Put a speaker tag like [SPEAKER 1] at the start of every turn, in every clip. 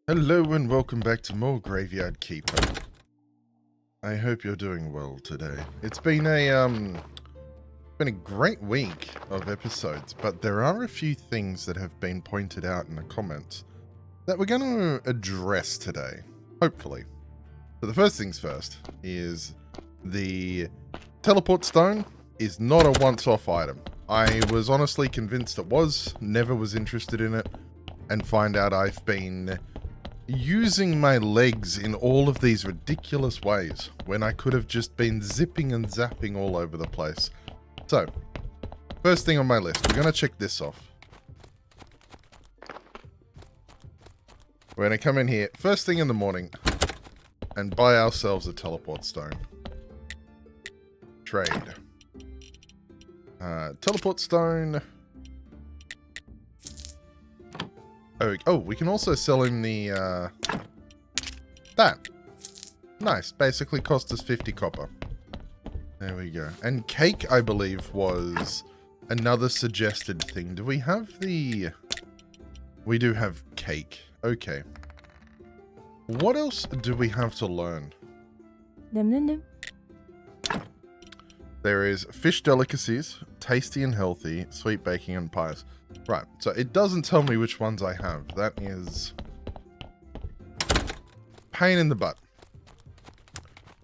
[SPEAKER 1] Hello and welcome back to more Graveyard Keeper. I hope you're doing well today. It's been a great week of episodes, but there are a few things that have been pointed out in the comments that we're going to address today, hopefully. So the first things first is the teleport stone is not a once-off item. I was honestly convinced it was, never was interested in it, and find out I've been using my legs in all of these ridiculous ways when I could have just been zipping and zapping all over the place. So, first thing on my list, we're going to check this off. We're going to come in here first thing in the morning and buy ourselves a teleport stone. Trade. Teleport stone. Oh, we can also sell him the, that. Nice. Basically cost us 50 copper. There we go. And cake, I believe, was another suggested thing. Do we have the... We do have cake. Okay. What else do we have to learn? There is fish delicacies, tasty and healthy, sweet baking and pies. Right, so it doesn't tell me which ones I have. That is pain in the butt.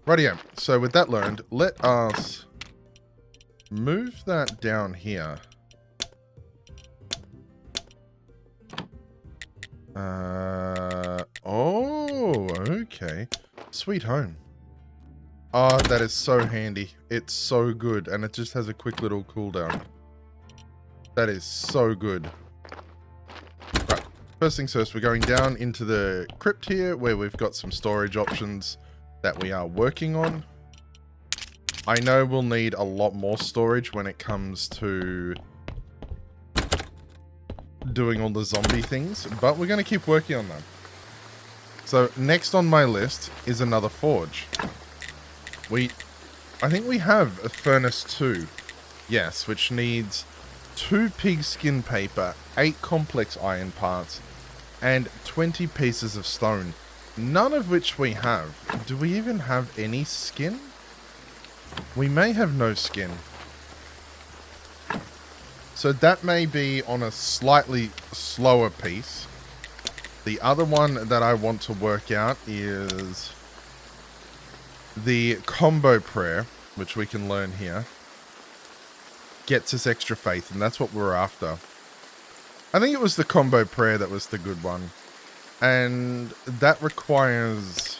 [SPEAKER 1] Rightio, so with that learned, let us move that down here. Oh, okay. Sweet home. Oh, that is so handy. It's so good, and it just has a quick little cooldown. That is so good. Right, first things first, we're going down into the crypt here, where we've got some storage options that we are working on. I know we'll need a lot more storage when it comes to doing all the zombie things, but we're going to keep working on them. So, next on my list is another forge. I think we have a furnace 2. Yes, which needs 2 pigskin paper, 8 complex iron parts, and 20 pieces of stone. None of which we have. Do we even have any skin? We may have no skin. So that may be on a slightly slower piece. The other one that I want to work out is the combo prayer, which we can learn here. Gets us extra faith, and that's what we're after. I think it was the combo prayer that was the good one. And that requires...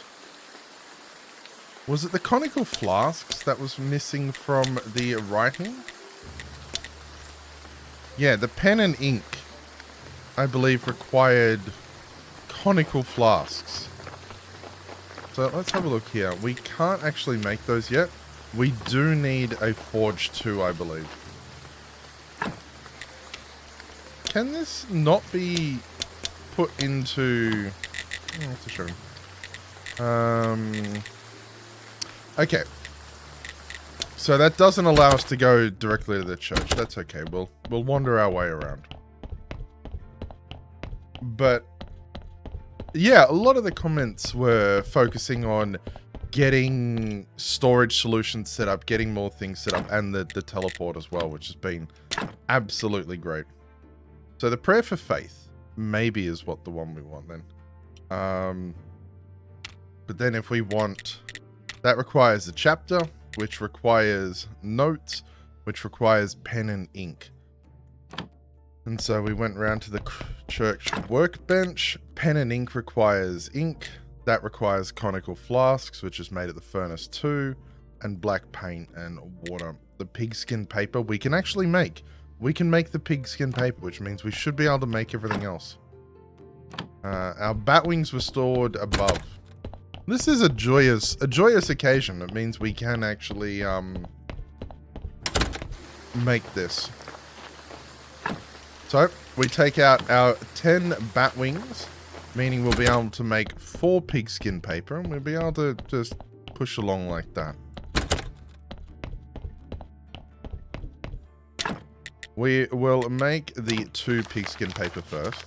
[SPEAKER 1] Was it the conical flasks that was missing from the writing? Yeah, the pen and ink, I believe, required conical flasks. So let's have a look here. We can't actually make those yet. We do need a Forge 2, I believe. Can this not be put into... I have to show him. Okay. So that doesn't allow us to go directly to the church. That's okay. We'll wander our way around. But yeah, a lot of the comments were focusing on getting storage solutions set up, getting more things set up, and the teleport as well, which has been absolutely great. So the prayer for faith maybe is what the one we want then. But then if we want... That requires a chapter, which requires notes, which requires pen and ink. And so we went round to the church workbench. Pen and ink requires ink. That requires conical flasks, which is made at the furnace 2, and black paint and water. The pigskin paper we can actually make. We can make the pigskin paper, which means we should be able to make everything else. Our bat wings were stored above. This is a joyous occasion. It means we can actually make this. So we take out our 10 bat wings, meaning we'll be able to make 4 pigskin paper, and we'll be able to just push along like that. We will make the 2 pigskin paper first.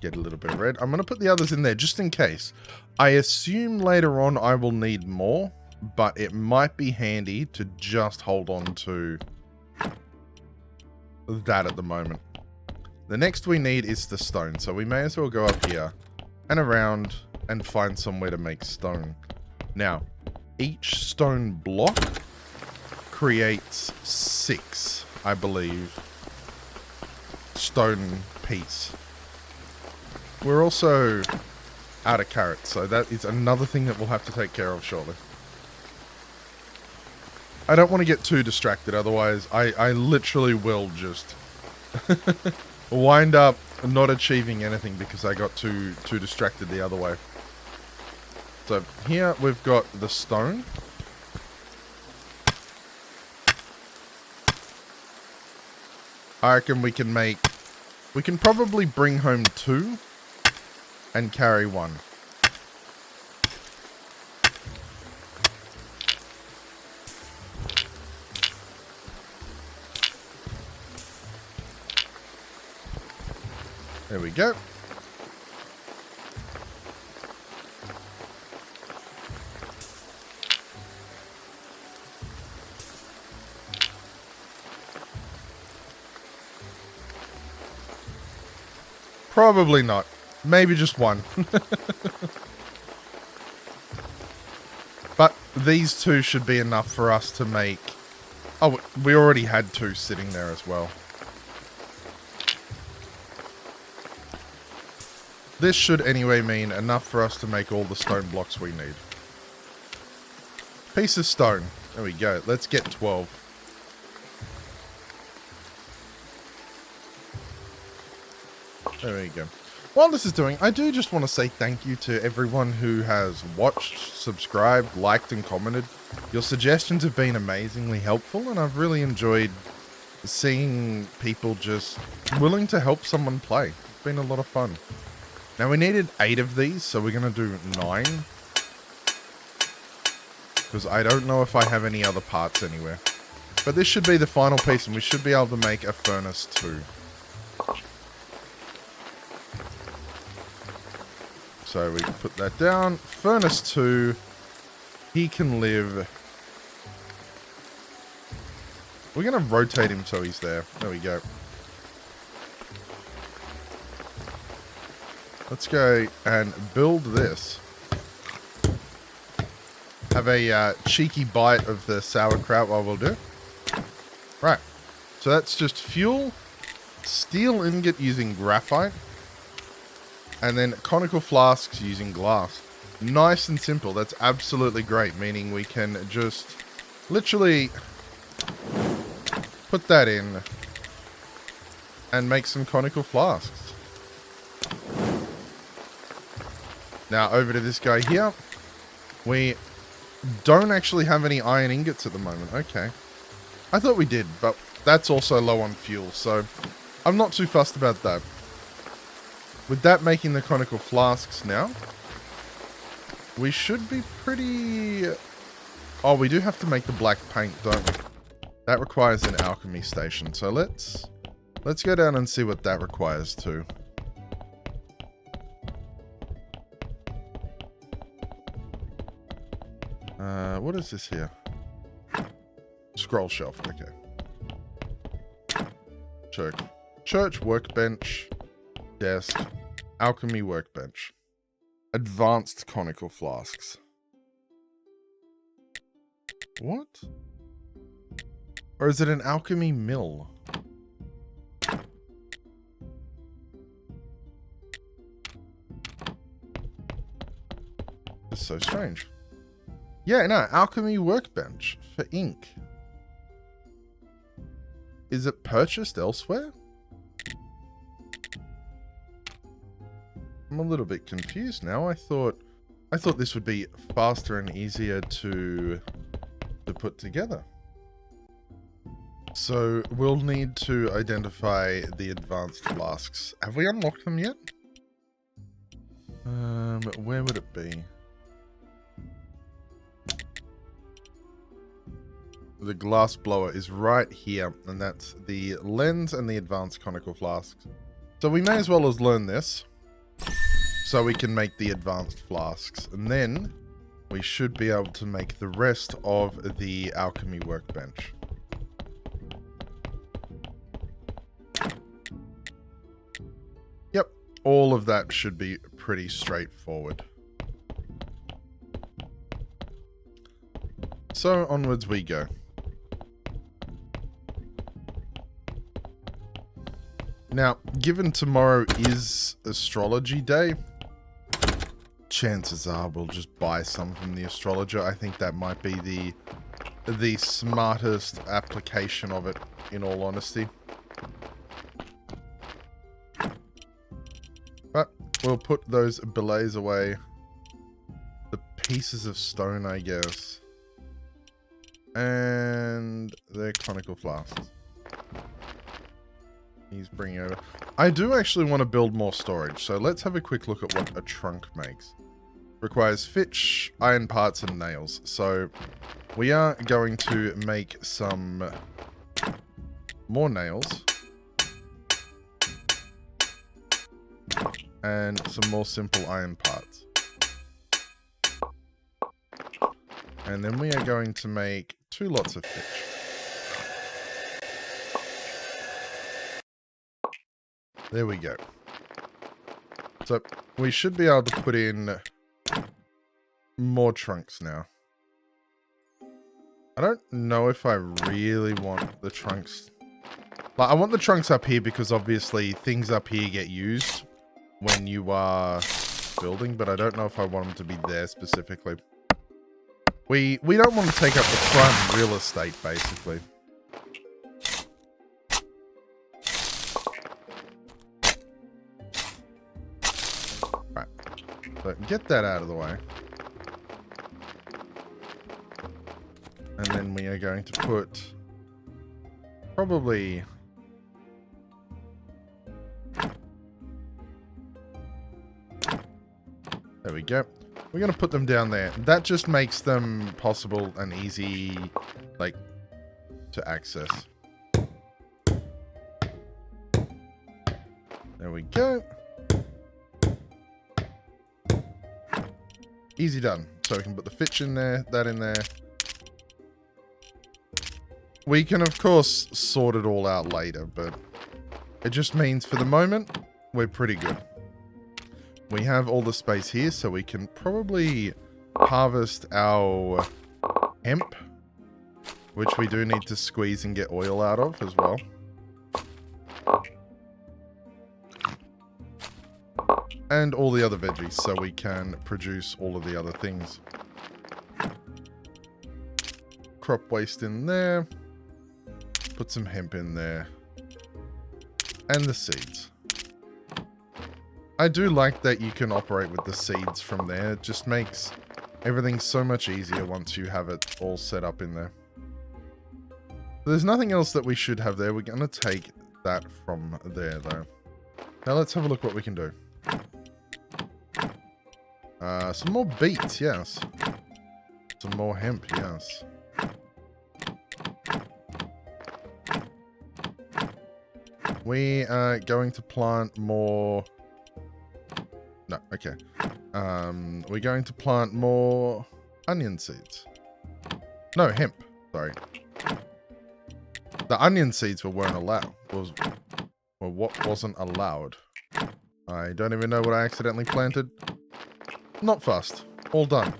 [SPEAKER 1] Get a little bit of red. I'm going to put the others in there just in case. I assume later on I will need more, but it might be handy to just hold on to that at the moment. The next we need is the stone, so we may as well go up here and around and find somewhere to make stone. Now, each stone block creates 6, I believe, stone piece. We're also out of carrots, so that is another thing that we'll have to take care of shortly. I don't want to get too distracted, otherwise I literally will just wind up not achieving anything because I got too distracted the other way. So here we've got the stone. I reckon we can probably bring home 2 and carry 1. There we go. Probably not. Maybe just 1. But these 2 should be enough for us to make... Oh, we already had 2 sitting there as well. This should anyway mean enough for us to make all the stone blocks we need. Piece of stone. There we go. Let's get 12. There we go. While this is doing, I do just want to say thank you to everyone who has watched, subscribed, liked, and commented. Your suggestions have been amazingly helpful, and I've really enjoyed seeing people just willing to help someone play. It's been a lot of fun. Now, we needed 8 of these, so we're going to do 9. Because I don't know if I have any other parts anywhere. But this should be the final piece, and we should be able to make a furnace too. So we can put that down. Furnace 2. He can live. We're going to rotate him so he's there. There we go. Let's go and build this. Have a cheeky bite of the sauerkraut while we'll do. Right. So that's just fuel, steel ingot using graphite, and then conical flasks using glass. Nice and simple. That's absolutely great, meaning we can just literally put that in and make some conical flasks. Now over to this guy here. We don't actually have any iron ingots at the moment. Okay. I thought we did, but that's also low on fuel, so I'm not too fussed about that. With that making the conical flasks now, we should be pretty... Oh, we do have to make the black paint, don't we? That requires an alchemy station, so let's go down and see what that requires too. What is this here? Scroll shelf, okay. Church workbench, desk, alchemy workbench. Advanced conical flasks. What? Or is it an alchemy mill? It's so strange. Yeah, no, alchemy workbench for ink. Is it purchased elsewhere? I'm a little bit confused now. I thought this would be faster and easier to put together. So we'll need to identify the advanced flasks. Have we unlocked them yet? Where would it be? The glass blower is right here, and that's the lens and the advanced conical flasks. So we may as well as learn this. so we can make the advanced flasks. And then we should be able to make the rest of the alchemy workbench. Yep, all of that should be pretty straightforward. So onwards we go. Now, given tomorrow is astrology day, chances are we'll just buy some from the astrologer. I think that might be the smartest application of it, in all honesty. But we'll put those belays away. The pieces of stone, I guess. And they're conical flasks. He's bringing over. I do actually want to build more storage, so let's have a quick look at what a trunk makes. Requires fitch, iron parts, and nails. So we are going to make some more nails. And some more simple iron parts. And then we are going to make 2 lots of fitch. There we go. So we should be able to put in more trunks now. I don't know if I really want the trunks. Like, I want the trunks up here because obviously things up here get used when you are building, but I don't know if I want them to be there specifically. We don't want to take up the prime real estate, basically. Right. So get that out of the way. And then we are going to put probably... There we go. We're going to put them down there. That just makes them possible and easy, like, to access. There we go. Easy done. So we can put the fitch in there, that in there. We can, of course, sort it all out later, but it just means for the moment, we're pretty good. We have all the space here, so we can probably harvest our hemp, which we do need to squeeze and get oil out of as well. And all the other veggies, so we can produce all of the other things. Crop waste in there. Put some hemp in there. And the seeds. I do like that you can operate with the seeds from there. It just makes everything so much easier once you have it all set up in there. There's nothing else that we should have there. We're going to take that from there, though. Now let's have a look what we can do. Some more beets, yes. Some more hemp, yes. We are going to plant more... No, okay. We're going to plant more onion seeds. No, hemp. Sorry. The onion seeds weren't allowed. Well, what wasn't allowed? I don't even know what I accidentally planted. Not fast. All done.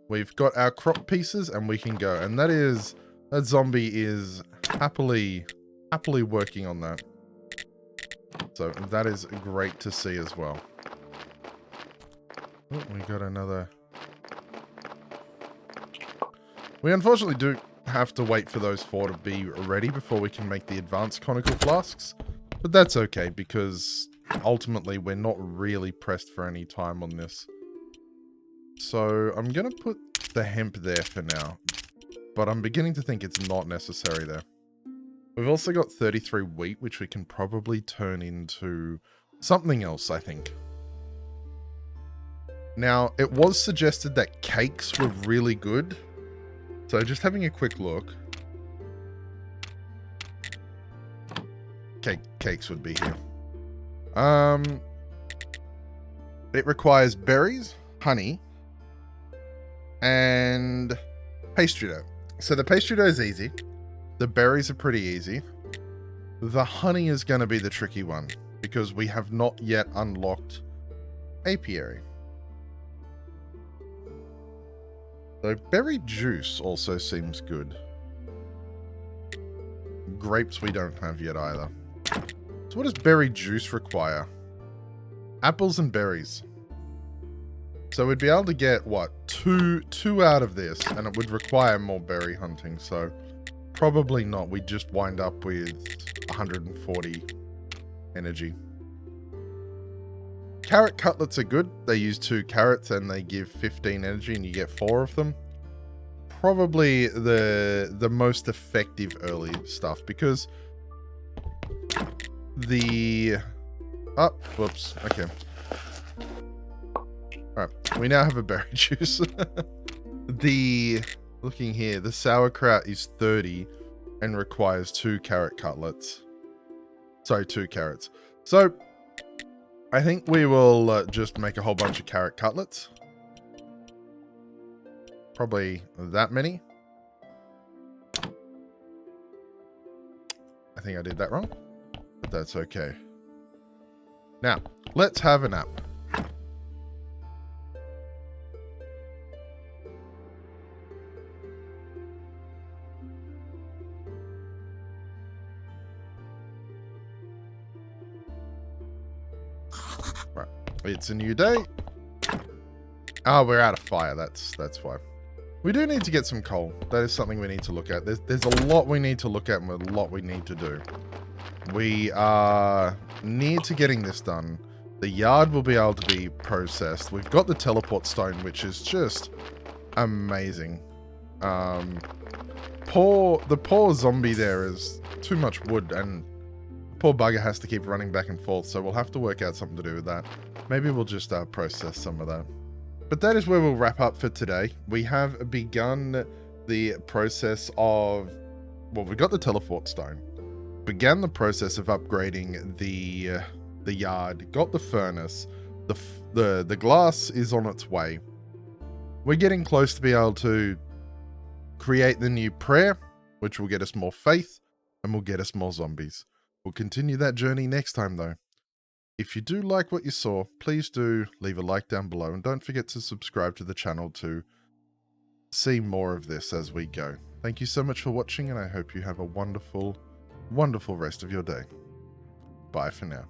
[SPEAKER 1] We've got our crop pieces and we can go. And that zombie is happily working on that. So that is great to see as well. Oh, we got another... We unfortunately do have to wait for those 4 to be ready before we can make the advanced conical flasks. But that's okay, because ultimately we're not really pressed for any time on this. So I'm going to put the hemp there for now. But I'm beginning to think it's not necessary there. We've also got 33 wheat, which we can probably turn into something else, I think. Now, it was suggested that cakes were really good. So just having a quick look. Cakes would be here. It requires berries, honey, and pastry dough. So the pastry dough is easy. The berries are pretty easy. The honey is going to be the tricky one because we have not yet unlocked apiary. So berry juice also seems good. Grapes we don't have yet either. So what does berry juice require? Apples and berries. So we'd be able to get, what, two out of this, and it would require more berry hunting, so probably not. We'd just wind up with 140 energy. Carrot cutlets are good. They use 2 carrots and they give 15 energy and you get 4 of them. Probably the most effective early stuff because the... Oh, whoops. Okay. Alright, we now have a berry juice. Looking here, the sauerkraut is 30 and requires 2 carrot cutlets. Sorry, 2 carrots. So, I think we will just make a whole bunch of carrot cutlets. Probably that many. I think I did that wrong, but that's okay. Now, let's have a nap. Right, it's a new day. Oh, we're out of fire. That's why. We do need to get some coal. That is something we need to look at. There's a lot we need to look at and a lot we need to do. We are near to getting this done. The yard will be able to be processed. We've got the teleport stone, which is just amazing. The poor zombie there is too much wood, and the poor bugger has to keep running back and forth, so we'll have to work out something to do with that. Maybe we'll just process some of that. But that is where we'll wrap up for today. We have begun the process of... Well, we got the teleport stone. Began the process of upgrading the yard. Got the furnace. The glass is on its way. We're getting close to be able to create the new prayer, which will get us more faith and will get us more zombies. We'll continue that journey next time, though. If you do like what you saw, please do leave a like down below and don't forget to subscribe to the channel to see more of this as we go. Thank you so much for watching and I hope you have a wonderful, wonderful rest of your day. Bye for now.